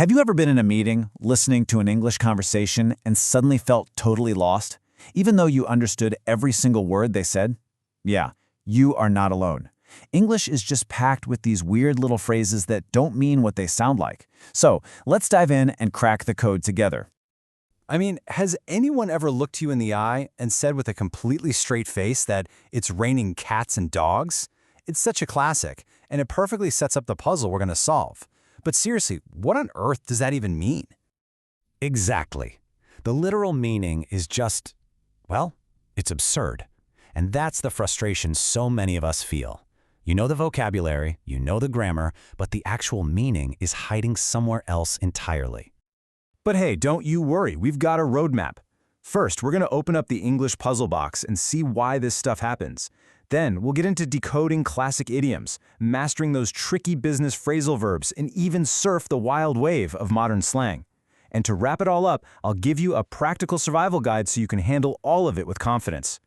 Have you ever been in a meeting, listening to an English conversation, and suddenly felt totally lost, even though you understood every single word they said? Yeah, you are not alone. English is just packed with these weird little phrases that don't mean what they sound like. So, let's dive in and crack the code together. I mean, has anyone ever looked you in the eye and said with a completely straight face that it's raining cats and dogs? It's such a classic, and it perfectly sets up the puzzle we're going to solve. But seriously, what on earth does that even mean? Exactly. The literal meaning is just, well, it's absurd. And that's the frustration so many of us feel. You know the vocabulary, you know the grammar, but the actual meaning is hiding somewhere else entirely. But hey, don't you worry, we've got a roadmap. First, we're going to open up the English puzzle box and see why this stuff happens. Then, we'll get into decoding classic idioms, mastering those tricky business phrasal verbs, and even surf the wild wave of modern slang. And to wrap it all up, I'll give you a practical survival guide so you can handle all of it with confidence.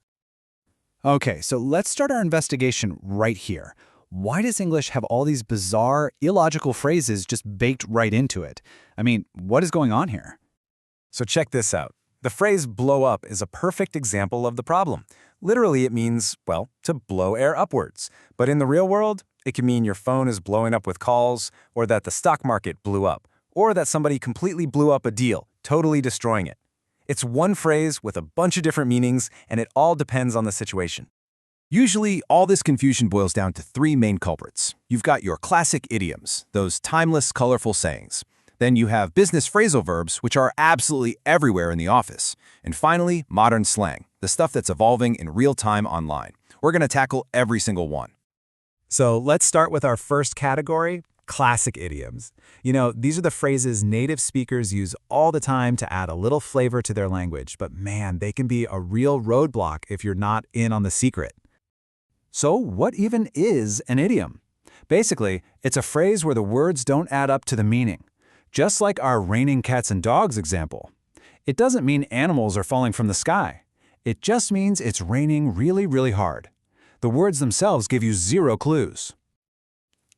Okay, so let's start our investigation right here. Why does English have all these bizarre, illogical phrases just baked right into it? I mean, what is going on here? So check this out. The phrase blow up is a perfect example of the problem. Literally, it means, well, to blow air upwards. But in the real world, it can mean your phone is blowing up with calls, or that the stock market blew up, or that somebody completely blew up a deal, totally destroying it. It's one phrase with a bunch of different meanings, and it all depends on the situation. Usually, all this confusion boils down to three main culprits. You've got your classic idioms, those timeless, colorful sayings. Then you have business phrasal verbs, which are absolutely everywhere in the office. And finally, modern slang, the stuff that's evolving in real time online. We're going to tackle every single one. So let's start with our first category, classic idioms. You know, these are the phrases native speakers use all the time to add a little flavor to their language, but man, they can be a real roadblock if you're not in on the secret. So what even is an idiom? Basically, it's a phrase where the words don't add up to the meaning. Just like our raining cats and dogs example. It doesn't mean animals are falling from the sky. It just means it's raining really, really hard. The words themselves give you zero clues.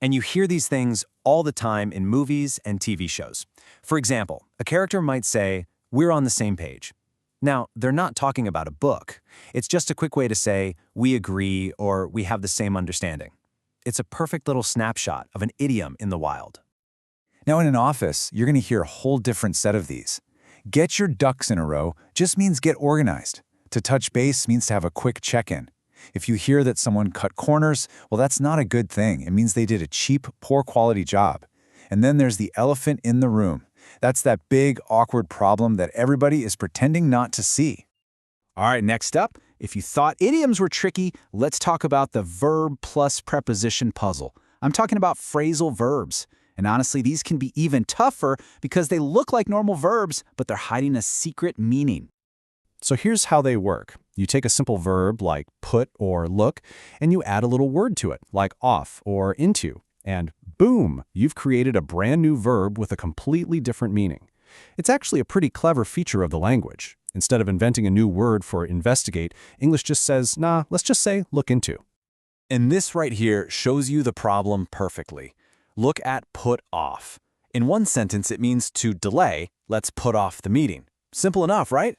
And you hear these things all the time in movies and TV shows. For example, a character might say, "We're on the same page." Now, they're not talking about a book. It's just a quick way to say, "We agree," or "We have the same understanding." It's a perfect little snapshot of an idiom in the wild. Now, in an office, you're going to hear a whole different set of these. Get your ducks in a row just means get organized. To touch base means to have a quick check-in. If you hear that someone cut corners, well, that's not a good thing. It means they did a cheap, poor-quality job. And then there's the elephant in the room. That's that big, awkward problem that everybody is pretending not to see. All right, next up, if you thought idioms were tricky, let's talk about the verb plus preposition puzzle. I'm talking about phrasal verbs. And honestly, these can be even tougher because they look like normal verbs, but they're hiding a secret meaning. So here's how they work. You take a simple verb like put or look, and you add a little word to it, like off or into. And boom, you've created a brand new verb with a completely different meaning. It's actually a pretty clever feature of the language. Instead of inventing a new word for investigate, English just says, nah, let's just say look into. And this right here shows you the problem perfectly. Look at put off. In one sentence, it means to delay. Let's put off the meeting. Simple enough, right?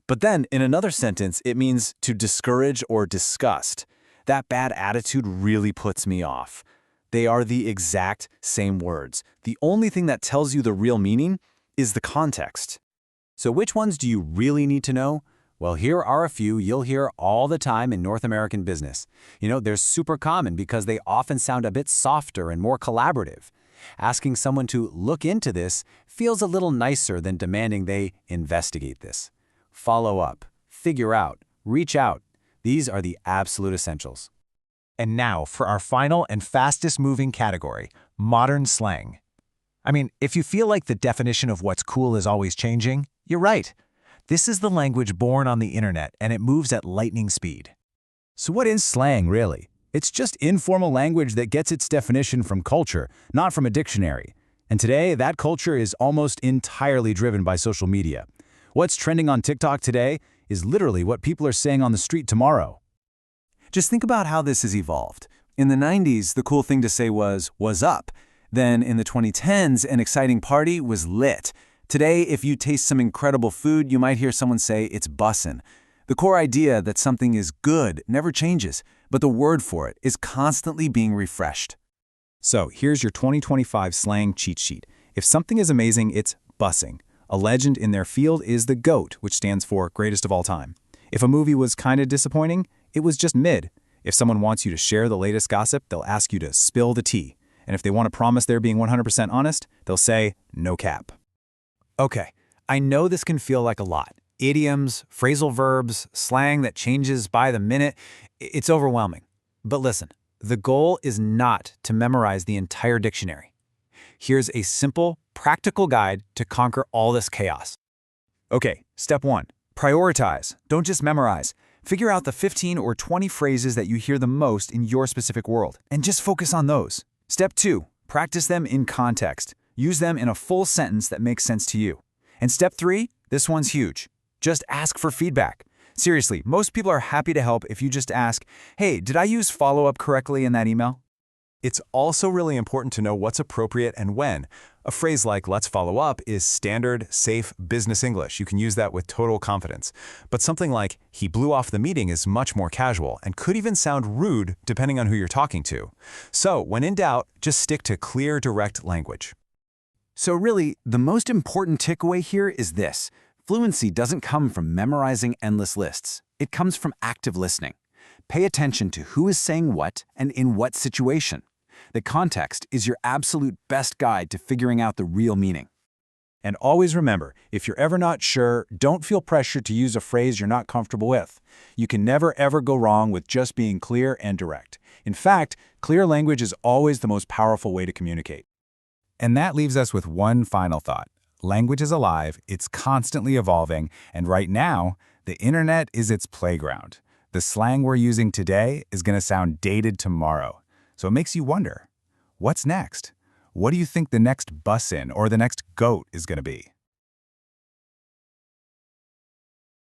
But then in another sentence, it means to discourage or disgust. That bad attitude really puts me off. They are the exact same words. The only thing that tells you the real meaning is the context. So which ones do you really need to know? Well, here are a few you'll hear all the time in North American business. You know, they're super common because they often sound a bit softer and more collaborative. Asking someone to look into this feels a little nicer than demanding they investigate this. Follow up, figure out, reach out. These are the absolute essentials. And now for our final and fastest moving category, modern slang. I mean, if you feel like the definition of what's cool is always changing, you're right. This is the language born on the internet, and it moves at lightning speed. So what is slang, really? It's just informal language that gets its definition from culture, not from a dictionary. And today, that culture is almost entirely driven by social media. What's trending on TikTok today is literally what people are saying on the street tomorrow. Just think about how this has evolved. In the 90s, the cool thing to say was up. Then in the 2010s, an exciting party was lit. Today, if you taste some incredible food, you might hear someone say it's bussin'. The core idea that something is good never changes, but the word for it is constantly being refreshed. So here's your 2025 slang cheat sheet. If something is amazing, it's bussing. A legend in their field is the GOAT, which stands for greatest of all time. If a movie was kinda disappointing, it was just mid. If someone wants you to share the latest gossip, they'll ask you to spill the tea. And if they want to promise they're being 100% honest, they'll say, no cap. Okay, I know this can feel like a lot. Idioms, phrasal verbs, slang that changes by the minute, it's overwhelming. But listen, the goal is not to memorize the entire dictionary. Here's a simple, practical guide to conquer all this chaos. Okay, step 1. Prioritize. Don't just memorize. Figure out the 15 or 20 phrases that you hear the most in your specific world, and just focus on those. Step 2. Practice them in context. Use them in a full sentence that makes sense to you. And step 3, this one's huge. Just ask for feedback. Seriously, most people are happy to help if you just ask, hey, did I use follow-up correctly in that email? It's also really important to know what's appropriate and when. A phrase like let's follow up is standard, safe business English. You can use that with total confidence. But something like he blew off the meeting is much more casual and could even sound rude depending on who you're talking to. So when in doubt, just stick to clear, direct language. So really, the most important takeaway here is this. Fluency doesn't come from memorizing endless lists. It comes from active listening. Pay attention to who is saying what and in what situation. The context is your absolute best guide to figuring out the real meaning. And always remember, if you're ever not sure, don't feel pressured to use a phrase you're not comfortable with. You can never ever go wrong with just being clear and direct. In fact, clear language is always the most powerful way to communicate. And that leaves us with one final thought. Language is alive, it's constantly evolving, and right now, the internet is its playground. The slang we're using today is going to sound dated tomorrow. So it makes you wonder, what's next? What do you think the next bussin' or the next GOAT is going to be?